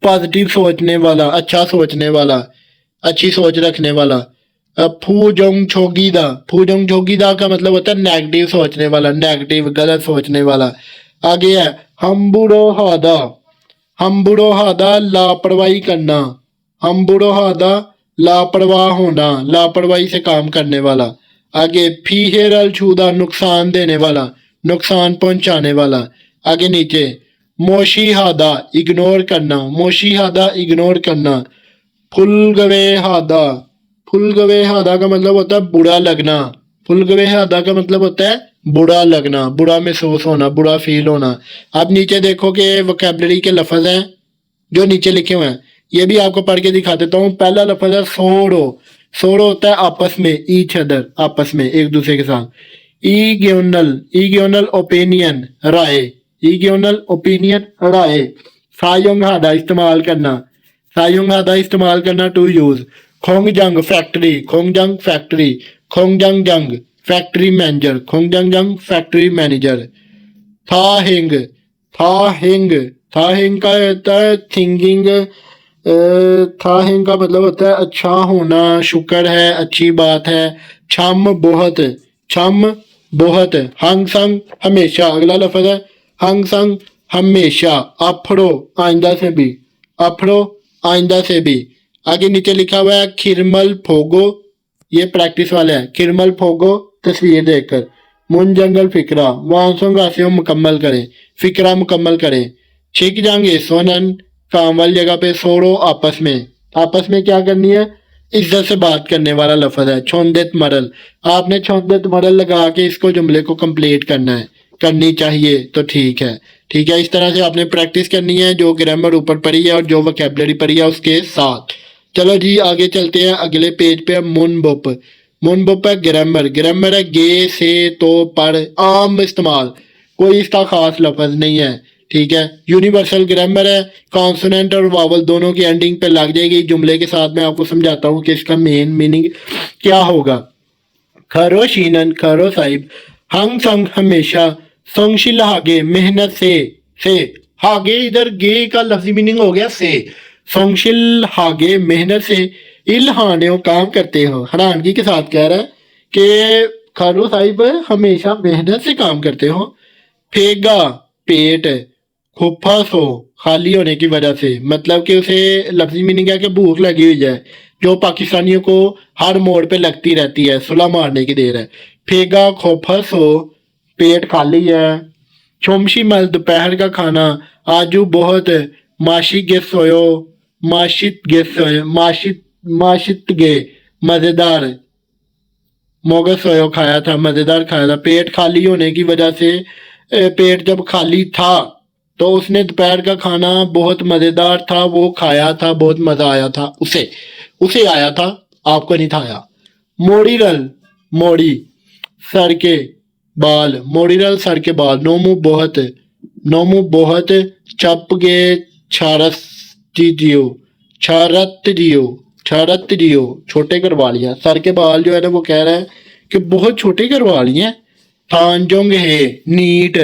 पॉजिटिव सोचने वाला, अच्छा सोचने वाला, अच्छी सोच रखने वाला। फूजोंग छोगीदा, फूजोंग छोगीदा का मतलब होता है नेगेटिव सोचने वाला, नेगेटिव गलत सोचने वाला। आगे है हम्बुरो हादा, हम्बुरो हादा लापरवाही करना, हम्बुरो हादा लापरवाह होना, लापरवाही से काम करने वाला। आगे फीहेरल छूदा नुकसान देने वाला, नुकसान पहुंचाने वाला। आगे नीचे मोशी हादा इग्नोर करना, मोशी हादा इग्नोर करना। फुलगवे हादा, फुलगवे हादा का मतलब होता है बुरा लगना, फुलगवे हादा का मतलब होता है बुरा लगना, बुरा महसूस होना, बुरा फील होना। आप नीचे देखो कि वोकैबलरी के लफ्ज हैं जो नीचे लिखे हुए हैं, ये भी आपको पढ़ के दिखा देता हूँ। पहला लफ्ज है सोरो, सोरो होता है आपस में, ईच अदर, आपस में एक दूसरे के साथ। ईग्योनल, ईग्योनल ओपिनियन राय, ईग्योनल ओपिनियन राय। सायोंग हादा इस्तेमाल करना, सायोंग हादा इस्तेमाल करना टू यूज। खोंगजंग फैक्ट्री, खोंगजंग फैक्ट्री, खोंगजंग जंग फैक्ट्री मैनेजर, खोंगजंग जंग फैक्ट्री मैनेजर। था हिंग, था हिंग, था हिंग का होता है थिंकिंग, था हिंग का मतलब होता है अच्छा होना, शुक्र है, अच्छी बात है। छम बहुत, छम बहुत। हंग संग हमेशा, अगला लफ्ज है हंग संग हमेशा। अफड़ो आइंदा से भी, अफड़ो आइंदा से भी। आगे नीचे लिखा हुआ है खिरमल फोगो, ये प्रैक्टिस वाला है। खिरमल फोगो तस्वीर देखकर। मुन जंगल फिक्रा, वांसों गासियों मुकम्मल करें, फिक्रा मुकम्मल करें। छिक जाएंगे सोनन, काम वाली जगह पे। सोरो आपस में, आपस में क्या करनी है, इज्जत से बात करने वाला लफ्ज है। छोंदेत मरल, आपने छोंदेत मरल लगा के इसको जुमले को कंप्लीट करना है, करनी चाहिए तो ठीक है। ठीक है, इस तरह से आपने प्रैक्टिस करनी है जो ग्रामर ऊपर पढ़ी है और जो वोकैबलरी पढ़ी है उसके साथ। चलो जी आगे चलते हैं, अगले पेज पे मुनबुप, मुनबुप है ग्रामर, ग्रामर है गे से तो पढ़, आम इस्तेमाल, कोई इसका खास लफ्ज नहीं है। ठीक है, यूनिवर्सल ग्रामर है, कॉन्सोनेंट और वावल दोनों की एंडिंग पे लग जाएगी। जुमले के साथ मैं आपको समझाता हूँ कि इसका मेन मीनिंग क्या होगा। खरो शीनन, खरो साहिब, हंग संग हमेशा, संगशिल हागे मेहनत से, हागे इधर गे का लफ्जी मीनिंग हो गया से। संगशिल हागे मेहनत से, इल हाने काम करते हो, हैरानगी के साथ कह रहा है कि खरो साहिब हमेशा मेहनत से काम करते हो। फेगा पेट, खुफा सो खाली होने की वजह से, मतलब कि उसे लफ्जी मीनिंग है कि भूख लगी हुई है, जो पाकिस्तानियों को हर मोड़ पे लगती रहती है, सुलह मारने की देर है। फेगा खोफा सो पेट खाली है। चोमशी मल दोपहर का खाना, आजू बहुत, माशी गे सोयो, माशित गे सोयो, माशित माशित गे मजेदार, मोगल सोयो खाया था, मजेदार खाया था। पेट खाली होने की वजह से, पेट जब खाली था तो उसने दोपहर का खाना बहुत मजेदार था, वो खाया था, बहुत मजा आया था उसे, उसे आया था, आपको नहीं था आया। मोड़ीरल, मोड़ी, सर के बाल, मोड़ीरल सर के बाल। नोमू बहुत, नोमू बहुत, चप गे छारस जियो, छारत जियो, छारत जियो, छोटे करवा लिया। सर के बाल जो है ना वो कह रहा है कि बहुत छोटे करवा लिए। थानजोंग है नीट,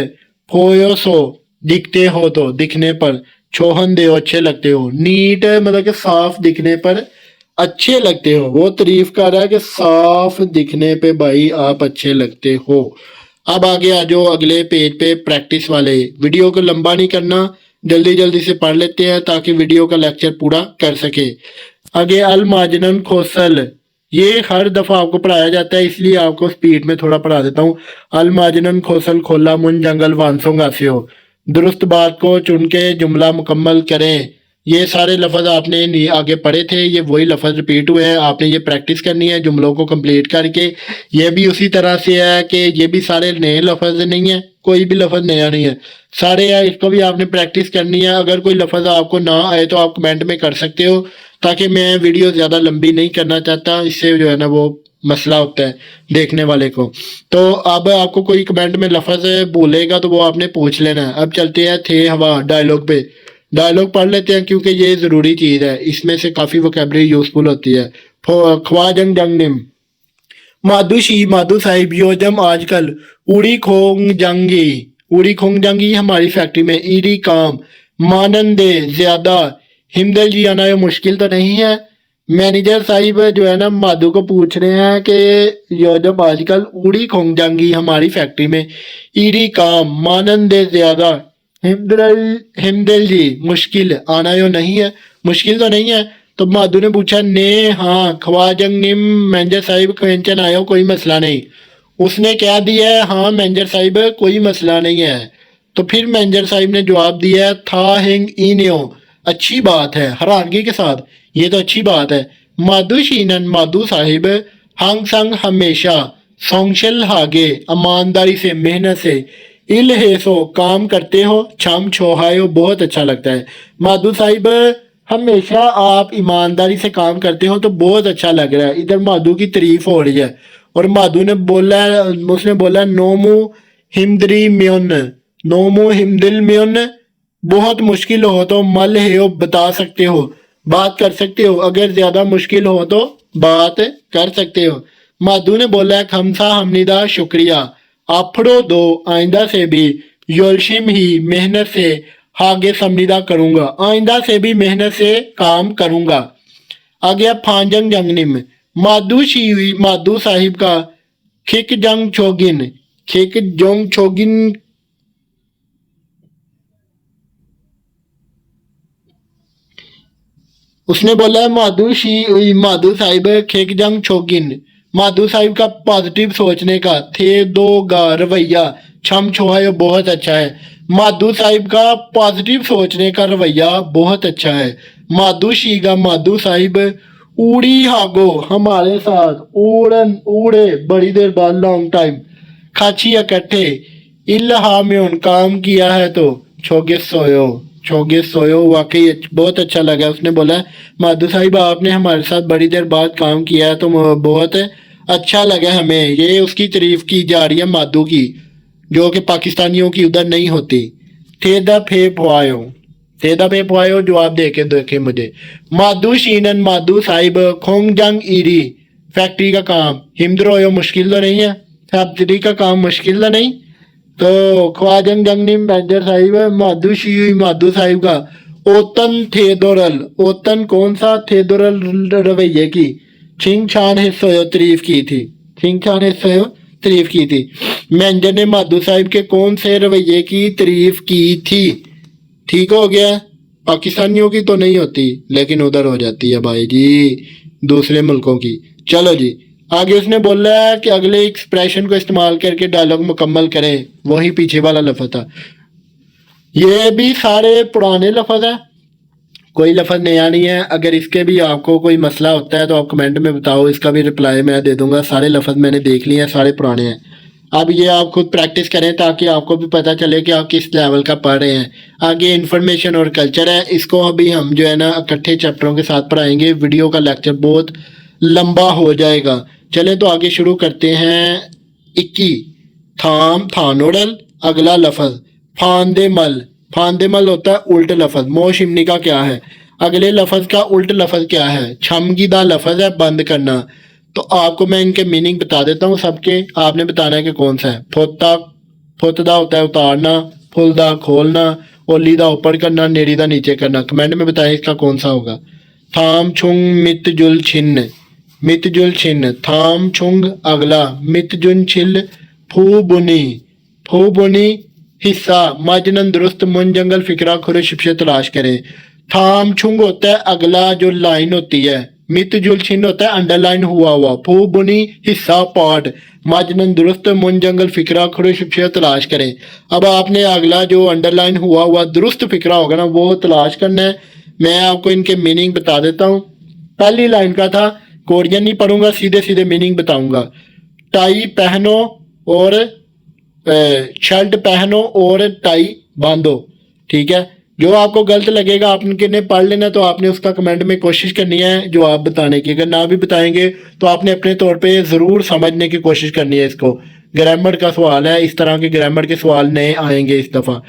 फोयोसो दिखते हो तो, दिखने पर। छोहन दे अच्छे लगते हो, नीट मतलब कि साफ दिखने पर अच्छे लगते हो, वो तारीफ कर रहा है कि साफ दिखने पे भाई आप अच्छे लगते हो। अब आगे आ जाओ अगले पेज पे प्रैक्टिस वाले। वीडियो को लंबा नहीं करना, जल्दी जल्दी से पढ़ लेते हैं ताकि वीडियो का लेक्चर पूरा कर सके। आगे अल माजनन खोसल, ये हर दफा आपको पढ़ाया जाता है इसलिए आपको स्पीड में थोड़ा पढ़ा देता हूँ। अल माजनन खोसल खोला मुन जंगल वांसों गासियो, दुरुस्त बात को चुन के जुमला मुकम्मल करें। ये सारे लफ्ज़ आपने आगे पढ़े थे, ये वही लफ्ज़ रिपीट हुए हैं, आपने ये प्रैक्टिस करनी है जुमलों को कंप्लीट करके। ये भी उसी तरह से है कि ये भी सारे नए लफ्ज़ नहीं है, कोई भी लफ्ज़ नया नहीं है, सारे है, इसको भी आपने प्रैक्टिस करनी है। अगर कोई लफ्ज़ आपको ना आए तो आप कमेंट में कर सकते हो, ताकि मैं वीडियो ज़्यादा लंबी नहीं करना चाहता, इससे जो है ना वो मसला होता है देखने वाले को। तो अब आपको कोई कमेंट में लफ्ज़ बोलेगा तो वो आपने पूछ लेना है। अब चलते हैं थे हवा डायलॉग पे। डायलॉग पढ़ लेते हैं क्योंकि ये ज़रूरी चीज़ है, इसमें से काफ़ी वोकैबलरी यूज़फुल होती है। ख्वाजंग जंगनिम मादुशी मादू साहिब योजम आजकल उड़ी खोंग जंगी हमारी फैक्ट्री में ईडी काम मानंदे ज्यादा हिमदल जी आना ये मुश्किल तो नहीं है। मैनेजर साहिब जो है ना माधु को पूछ रहे हैं कि योजम आजकल उड़ी खोंग जंगी हमारी फैक्ट्री में ईडी काम मानंदे ज्यादा हिमदल हिमदल जी मुश्किल आना यो नहीं है, मुश्किल तो नहीं है। तो माधु ने पूछा ने हाँ ख्वाजंग निम मैनेजर साहिब क्वेंचन आयो कोई मसला नहीं। उसने क्या दिया है, हाँ मैनेजर साहिब कोई मसला नहीं है। तो फिर मैनेजर साहिब ने जवाब दिया है था हिंग इन्यो अच्छी बात है, हैरानगी के साथ, ये तो अच्छी बात है। माधु शीनन माधु साहिब हंग संग हमेशा सोंगशल हागे ईमानदारी से मेहनत से इल हेसो काम करते हो छम छोहायो बहुत अच्छा लगता है। माधु साहिब हमेशा आप ईमानदारी से काम करते हो तो बहुत अच्छा लग रहा है। इधर माधु की तारीफ हो रही है और माधु ने बोला, उसने बोला नोमू हिमद्री म्योन नोमू हिमदिल म्योन बहुत मुश्किल हो तो मल है बता सकते हो, बात कर सकते हो, अगर ज्यादा मुश्किल हो तो बात कर सकते हो। माधु ने बोला खमसा हमनिदा शुक्रिया आफड़ो दो आइंदा से भी योलशिम ही मेहनत से आगे समनिदा करूंगा, आइंदा से भी मेहनत से काम करूंगा। आ गया फांजंग जंगनिम माधु शीवी माधु साहिब का खिक जोंग छोगिन उसने बोला माधु साहिब खेकजंग छोगिन माधु साहिब का पॉजिटिव सोचने का थे दो गा रवैया छम छोहा बहुत अच्छा है। माधु साहिब का पॉजिटिव सोचने का रवैया बहुत अच्छा है। माधु शीगा माधु साहिब उड़ी हागो हमारे साथ उड़न उड़े बड़ी देर बाद लॉन्ग टाइम खाची इकट्ठे इल्हा में उन काम किया है तो छोगे सोयो वाकई बहुत अच्छा लगा। उसने बोला माधु साहिब आपने हमारे साथ बड़ी देर बाद काम किया है तो बहुत अच्छा लगा हमें। ये उसकी तारीफ की जा रही है माधु की, जो कि पाकिस्तानियों की उधर नहीं होती। थेदा फे पुआयो जवाब दे के देखे मुझे। माधु शीनन माधु साहिब खोंगजंग ईरी फैक्ट्री का काम हिमद्रोयो मुश्किल तो नहीं है, फैक्ट्री का काम मुश्किल तो नहीं। तो ख्वाजंग जंगनी मैनेजर साहिब माधु शी माधु साहिब का ओतन थेदोरल ओतन कौन सा थेदोरल रवैये की छिंग छान हिस्सों तारीफ की थी, छिंग छान हिस्सों तारीफ की थी। मैनेजर ने माधु साहिब के कौन से रवैये की तारीफ की थी। ठीक हो गया, पाकिस्तानियों की तो नहीं होती लेकिन उधर हो जाती है भाई जी, दूसरे मुल्कों की। चलो जी आगे उसने बोला है कि अगले एक्सप्रेशन को इस्तेमाल करके डायलॉग मुकम्मल करें, वही पीछे वाला लफ्ज़ था। ये भी सारे पुराने लफ्ज़ है, कोई लफ्ज़ नया नहीं है। अगर इसके भी आपको कोई मसला होता है तो आप कमेंट में बताओ, इसका भी रिप्लाई मैं दे दूंगा। सारे लफ्ज़ मैंने देख लिए हैं, सारे पुराने हैं। अब ये आप खुद प्रैक्टिस करें ताकि आपको भी पता चले कि आप किस लेवल का पढ़ रहे हैं। आगे इन्फॉर्मेशन और कल्चर है, इसको अभी हम जो है ना इकट्ठे चैप्टरों के साथ पढ़ाएंगे। वीडियो का लेक्चर बहुत लंबा हो जाएगा। चलें तो आगे शुरू करते हैं। 21 थाम थानोडल अगला लफ्ज़ फांदेमल होता है उल्ट लफ्ज़। मोशिमनी का क्या है, अगले लफ्ज़ का उल्ट लफ्ज़ क्या है। छमगीदा लफ्ज़ है बंद करना। तो आपको मैं इनके मीनिंग बता देता हूँ सबके, आपने बताना है कि कौन सा है। फोतदा होता है उतारना, फुलदा खोलना, ओलीदा ऊपर करना, नेरीदा नीचे करना। कमेंट में बताएं इसका कौन सा होगा। थाम छुंग मित जुल छिन्न थाम छुंग अगला मित जुन छिल फू बुनी हिस्सा मजनन दुरुस्त मुन जंगल फिक्रा खुरे शिपशे तलाश करें। थाम छुंग होता है अगला जो लाइन होती है, मित जुल छिन्न होता है अंडरलाइन हुआ, फू बुनी हिस्सा पार्ट, मजनन दुरुस्त मुन जंगल फिक्रा खुरे शिपशे तलाश करें। अब आपने अगला जो अंडरलाइन हुआ दुरुस्त फिक्रा होगा ना वो तलाश करना है। मैं आपको इनके मीनिंग बता देता हूँ। पहली लाइन का था, कोरियन नहीं पढ़ूंगा, सीधे सीधे मीनिंग बताऊंगा। टाई पहनो और शर्ट पहनो और टाई बांधो, ठीक है। जो आपको गलत लगेगा आपने पढ़ लेना, तो आपने उसका कमेंट में कोशिश करनी है जवाब बताने की। अगर ना भी बताएंगे तो आपने अपने तौर पे ज़रूर समझने की कोशिश करनी है इसको। ग्रामर का सवाल है, इस तरह के ग्रामर के सवाल नए आएंगे इस दफ़ा।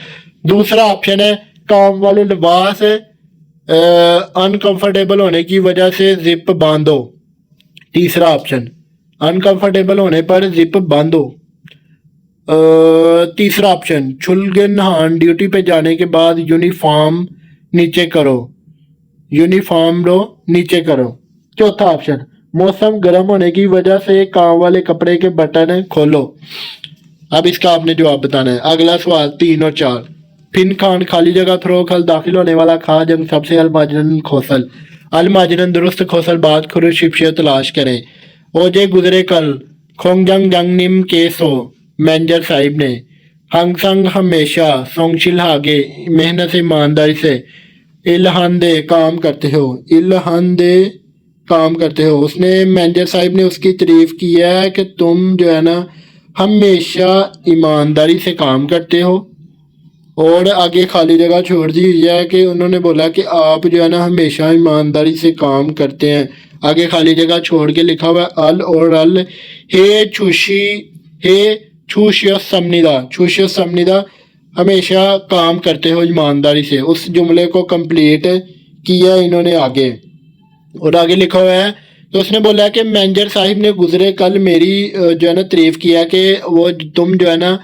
दूसरा ऑप्शन है, काम वाले लिबास अनकंफर्टेबल होने की वजह से जिप बांधो। तीसरा ऑप्शन, अनकंफर्टेबल होने पर जिप बांधो। तीसरा ऑप्शन, छुलगे नहान ड्यूटी पे जाने के बाद यूनिफॉर्म नीचे करो, यूनिफॉर्म लो नीचे करो। चौथा ऑप्शन, मौसम गर्म होने की वजह से काम वाले कपड़े के बटन खोलो। अब इसका आपने जवाब बताना है। अगला सवाल 3 और 4। फिन खान खाली जगह थ्रो खल दाखिल होने वाला खा जंग सबसे अलमाजरन खोसल, अलमाजरन दुरुस्त खोसल बात खुर शिप्शे तलाश करें। ओजे गुजरे कल खोंगजंग जंग निम केसो मैनेजर साहिब ने। हंग संग हमेशा सोंगशिल हागे मेहनत से ईमानदारी से। इलहंदे काम करते हो, इलहंदे काम करते हो। उसने मैनेजर साहिब ने उसकी तारीफ की है कि तुम जो है ना हमेशा ईमानदारी से काम करते हो। और आगे खाली जगह छोड़ दी हुई है कि उन्होंने बोला कि आप जो है ना हमेशा ईमानदारी से काम करते हैं। आगे खाली जगह छोड़ के लिखा हुआ है अल और अल। हे छुशी, हे छुशियसमनिदा, छुशियसमनिदा हमेशा काम करते हो ईमानदारी से। उस जुमले को कंप्लीट किया इन्होंने आगे। और आगे लिखा हुआ है, तो उसने बोला कि मैनेजर साहिब ने गुजरे कल मेरी जो है ना तारीफ किया कि वो तुम जो है ना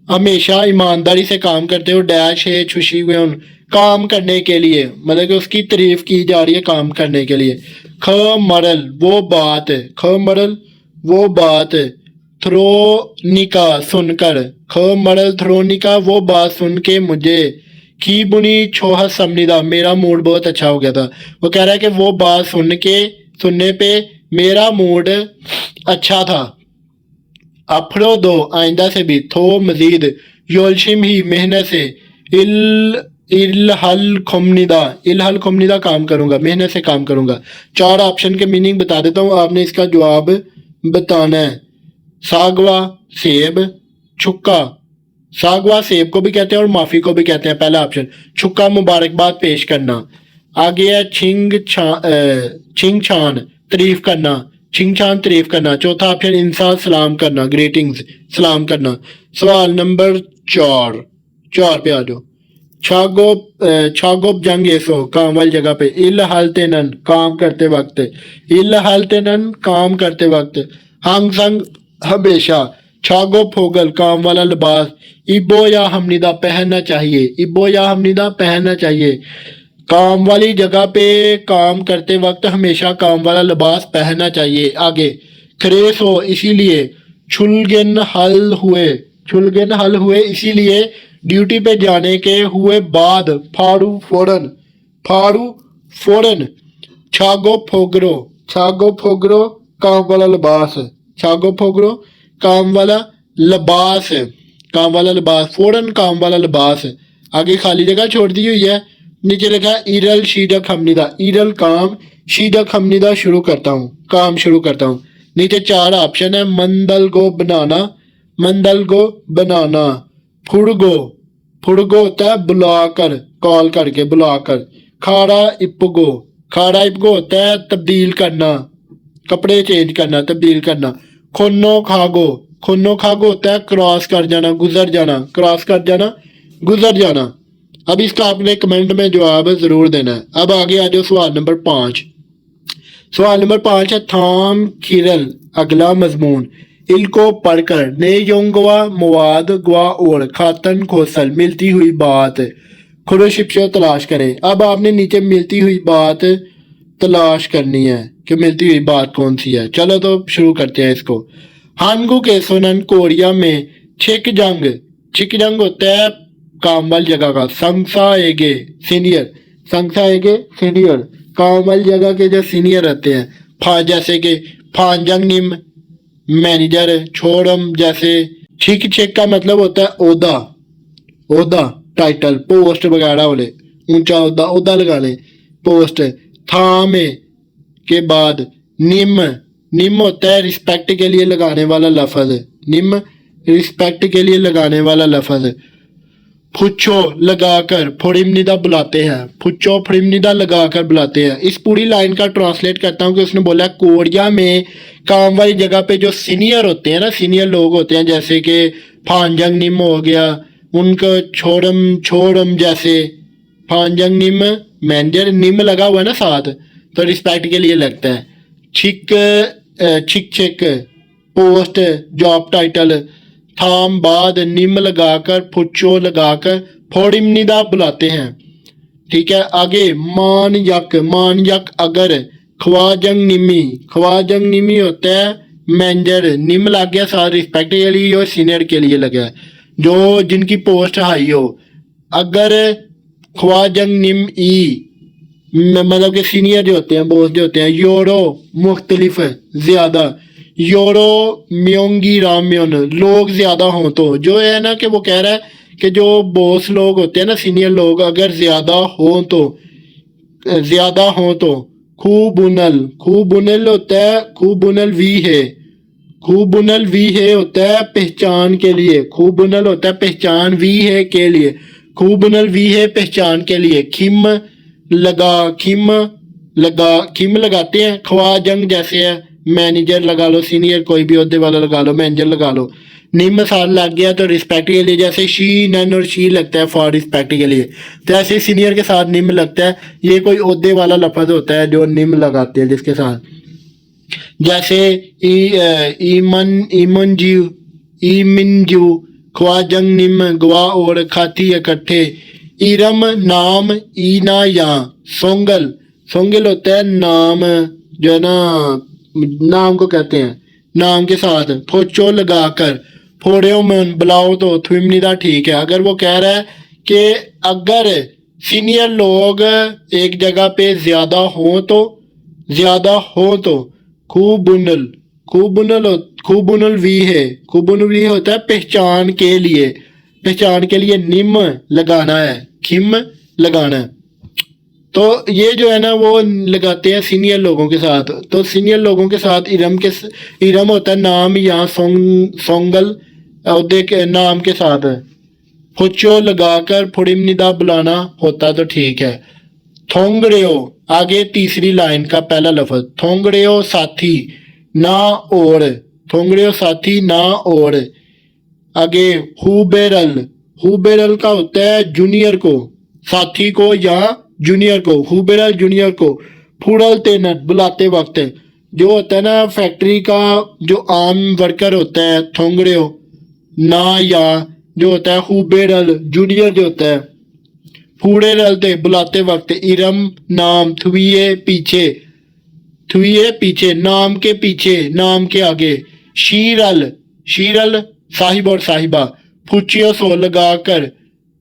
हमेशा ईमानदारी से काम करते हो। डैश है खुशी हुए उन काम करने के लिए, मतलब कि उसकी तारीफ की जा रही है काम करने के लिए। ख मरल वो बात, ख मरल वो बात, थ्रोनिका सुनकर, ख मरल थ्रोनिका वो बात सुन के मुझे। खी बुनी छोहा समनिदा मेरा मूड बहुत अच्छा हो गया था। वो कह रहा है कि वो बात सुनने पे मेरा मूड अच्छा था। अफरो दो आइंदा से भी, थो मजीद, योलशिम ही मेहनत से, इलहल खुमनिदा काम करूंगा, मेहनत से काम करूंगा। 4 ऑप्शन के मीनिंग बता देता हूँ, आपने इसका जवाब बताना है। सागवा सेब, छुक्का, सागवा सेब को भी कहते हैं और माफी को भी कहते हैं। पहला ऑप्शन, छुक्का मुबारकबाद पेश करना। आगे है छिंग छान तारीफ करना, छिंग छान तारीफ करना। चौथा ऑप्शन, इंसान सलाम करना, ग्रीटिंग्स सलाम करना। सवाल नंबर 4 पे आ जाओ। छागोप जंग एसो काम वाली जगह पे। इल हलतेनन काम करते वक्त, इल हलतेनन काम करते वक्त। हंग संग हमेशा, छागो फोगल काम वाला लिबास। इबो या हमनिदा पहनना चाहिए, इबो या हमनिदा पहनना चाहिए। काम वाली जगह पे काम करते वक्त हमेशा काम वाला लिबास पहनना चाहिए। आगे खरेस हो इसीलिए, छुलगन हल हुए, छुलगन हल हुए इसीलिए। ड्यूटी पे जाने के हुए बाद, फाड़ू फोड़न, फाड़ू फोड़न। छागो फोगरो, छागो फोगरो काम वाला लिबास, छागो फोगरो काम वाला लिबास, काम वाला लिबास। फोड़न काम वाला लिबास। आगे खाली जगह छोड़ दी हुई है, नीचे लिखा इरल शीडक हमनिदा, इरल काम शीडक हमनिदा शुरू करता हूँ, काम शुरू करता हूँ। नीचे 4 ऑप्शन है, मंदल गो बनाना, मंदल गो बनाना। फुड़गो, फुड़गो होता है बुलाकर, कॉल करके बुलाकर। खाड़ा इपगो, खाड़ा इपगो होता है तब्दील करना, कपड़े चेंज करना, तब्दील करना। खोनो खागो, खोनो खागो होता है क्रॉस कर जाना, गुजर जाना, क्रॉस कर जाना, गुजर जाना। अब इसका आपने कमेंट में जवाब जरूर देना है। अब आगे आ जाओ सवाल नंबर 5। सवाल नंबर 5 है, थाम खिरल अगला मजमून। इनको पढ़कर ने योंगवा मवाद गुआ और खातन खोसल मिलती हुई बात खुरशिप्शो तलाश करें। अब आपने नीचे मिलती हुई बात तलाश करनी है कि मिलती हुई बात कौन सी है। चलो तो शुरू करते हैं इसको। हानगू के सोनन कोरिया में छिक जंग होता है काम वाली जगह का। संसा एगे सीनियर, संसा एगे सीनियर काम वाली जगह के जो सीनियर रहते हैं। फा जैसे कि फांजंग निम मैनेजर, छोड़म जैसे। छिक का मतलब होता है ओदा, ओदा टाइटल पोस्ट वगैरह वाले ऊंचा ओदा, ओदा लगा लें। पोस्ट। था में के बाद निम, निम होता है रिस्पेक्ट के लिए लगाने वाला लफ्ज, निम रिस्पेक्ट के लिए लगाने वाला लफ्ज। फुच्चो लगाकर फुड़िमनिदा बुलाते हैं, फुच्चो फुड़िमनिदा लगाकर बुलाते हैं। इस पूरी लाइन का ट्रांसलेट करता हूँ कि उसने बोला कोरिया में काम वाली जगह पे जो सीनियर होते हैं ना, सीनियर लोग होते हैं, जैसे कि फानजंग निम हो गया, उनका छोड़म छोड़म, जैसे फानजंग निम मैनेजर, निम लगा हुआ है ना साथ, तो रिस्पेक्ट के लिए लगता है। छिक छिक छिक पोस्ट जॉब टाइटल। थाम बाद निम लगाकर फुच्चो लगाकर फोड़िमनिदा बुलाते हैं। ठीक है, आगे मान यक अगर। ख्वाजंग निमी, ख्वाजंग निमी होता है मैनेजर, निम लग गया साथ रिस्पेक्ट के लिए और सीनियर के लिए लगा है, जो जिनकी पोस्ट हाई हो। अगर ख्वाजंग निम ई मतलब कि सीनियर जो होते हैं, बॉस जो होते हैं। योरो मुख्तलिफ ज्यादा, योरो म्योंगी राम्योन लोग ज्यादा हों तो, जो है ना कि वो कह रहा है कि जो बॉस लोग होते हैं ना, सीनियर लोग अगर ज्यादा हों तो, ज्यादा हों तो। खूबुनल, खूबुनल होता है, खूबुनल वी है, खूबुनल वी है होता है पहचान के लिए, खूबुनल होता है पहचान, वी है के लिए, खूबुनल वी है पहचान के लिए। खिम लगा, खिम लगा, खिम लगाते हैं। ख्वाजंग जैसे है मैनेजर लगा लो, सीनियर कोई भी ओहदे वाला लगा लो, मैनेजर लगा लो। निम साथ लग गया तो रिस्पेक्ट के लिए, जैसे शी नन और शी लगता है फॉर रिस्पेक्ट के लिए, तो ऐसे सीनियर के साथ निम लगता है। ये कोई ओहदे वाला लफ्ज होता है जो निम लगाते हैं जिसके साथ, जैसे ईमन ईमन जीव ईमिन जीव, ख्वाजंग निम गवा और खाती इकट्ठे। इरम नाम, ईना या सोंगल, सोंगल होता है नाम, जो है ना नाम को कहते हैं, नाम के साथ। फोचो लगाकर, फोड़ो मन बुलाओ तो थुमनिदा ठीक है। अगर वो कह रहा है कि अगर सीनियर लोग एक जगह पे ज्यादा हो तो, ज्यादा हो तो। खूबुनल, खूबुनल, खूबुनल वी है, खूबुनल वी होता है पहचान के लिए, पहचान के लिए निम लगाना है, खिम लगाना है। तो ये जो है ना वो लगाते हैं सीनियर लोगों के साथ। तो सीनियर लोगों के साथ इरम के, इरम होता है नाम या सोंगल औहदे के नाम के साथ। फुच्चो लगाकर फुड़िमनिदा बुलाना होता तो ठीक है। थोंगड़ेओ, आगे तीसरी लाइन का पहला लफ्ज थोंगड़ेओ साथी ना और, थोंगड़ेओ साथी ना और। आगे हुबेरल, हुबेरल का होता है जूनियर को, साथी को या जूनियर को, हुबेरल जूनियर को। फुड़ल तेनत बुलाते वक्त, जो होता है ना फैक्ट्री का जो आम वर्कर होता है थोंगड़ेओ ना, या जो होता है हुबेरल जूनियर जो होता है। फूड़े रलते बुलाते वक्त, इरम नाम, थुए पीछे, थुए पीछे, नाम के पीछे, नाम के आगे। शीरल, शीरल साहिब और साहिबा। फुचियो सो लगाकर,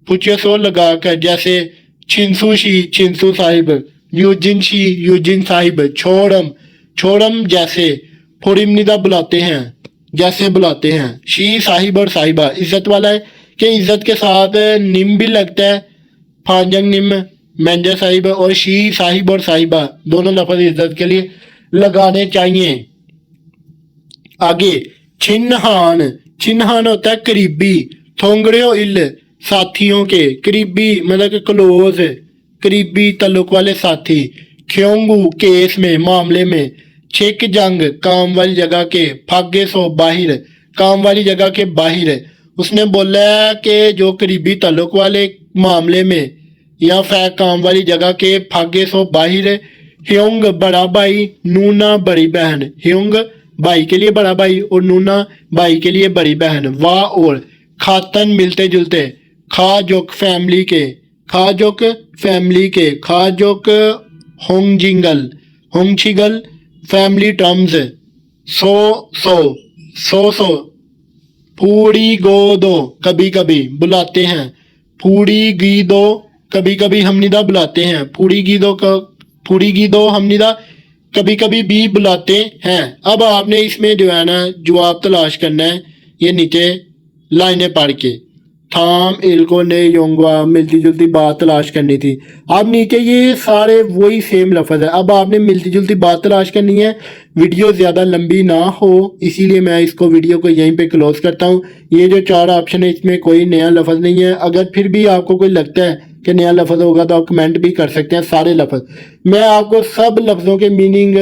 फुचियो सो लगाकर, जैसे छिंसू शी छिंसू साहिब, यूजिन शी यूजिन साहिब। छोड़म, छोड़म जैसे। फुड़िमनिदा बुलाते हैं, जैसे बुलाते हैं। शी साहिब और साहिबा इज्जत वाला है कि इज्जत के साथ निम भी लगता है, फानजंग निम मैनेजर साहिब, और शी साहिब और साहिबा दोनों लफ्ज इज्जत के लिए लगाने चाहिए। आगे छिन्हान, छिन्हान होता है करीबी। थोंगड़ेओ इल साथियों के, करीबी मतलब कि क्लोज, करीबी तल्लुक वाले साथी। ख्योंगू केस में, मामले में। छिक जंग काम वाली जगह के। फागे सो बाहिर, काम वाली जगह के बाहिर। उसने बोला है कि जो करीबी तल्लुक वाले मामले में या फैक काम वाली जगह के फागे सो बाहिर। ह्योंग बड़ा भाई, नूना बड़ी बहन। ह्योंग भाई के लिए बड़ा भाई और नूना भाई के लिए बड़ी बहन। वाह और खातन मिलते जुलते। खाजोक फैमिली के, खाजोक फैमिली के। खाजोक होंगजिंगल, होंगचिगल फैमिली टर्म्स। सो सो, सो सो। फूड़ी गो दो कभी कभी बुलाते हैं। फूड़ी गी दो कभी कभी हमनिदा बुलाते हैं। फूड़ी गी दो का, फूड़ी गी दो हमनिदा कभी कभी भी बुलाते हैं। अब आपने इसमें जो है ना जवाब तलाश करना है, ये नीचे लाइनें पढ़ के। थाम इल्को ने योंगवा मिलती जुलती बात तलाश करनी थी। अब नीचे ये सारे वही सेम लफ्ज़ है। अब आपने मिलती जुलती बात तलाश करनी है। वीडियो ज़्यादा लंबी ना हो इसीलिए मैं इसको वीडियो को यहीं पे क्लोज करता हूँ। ये जो 4 ऑप्शन है इसमें कोई नया लफ्ज़ नहीं है। अगर फिर भी आपको कोई लगता है कि नया लफ्ज़ होगा तो आप कमेंट भी कर सकते हैं। सारे लफ्ज़ मैं आपको सब लफ्ज़ों के मीनिंग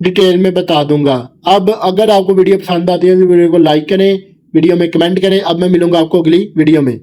डिटेल में बता दूंगा। अब अगर आपको वीडियो पसंद आती है तो वीडियो को लाइक करें, वीडियो में कमेंट करें। अब मैं मिलूंगा आपको अगली वीडियो में।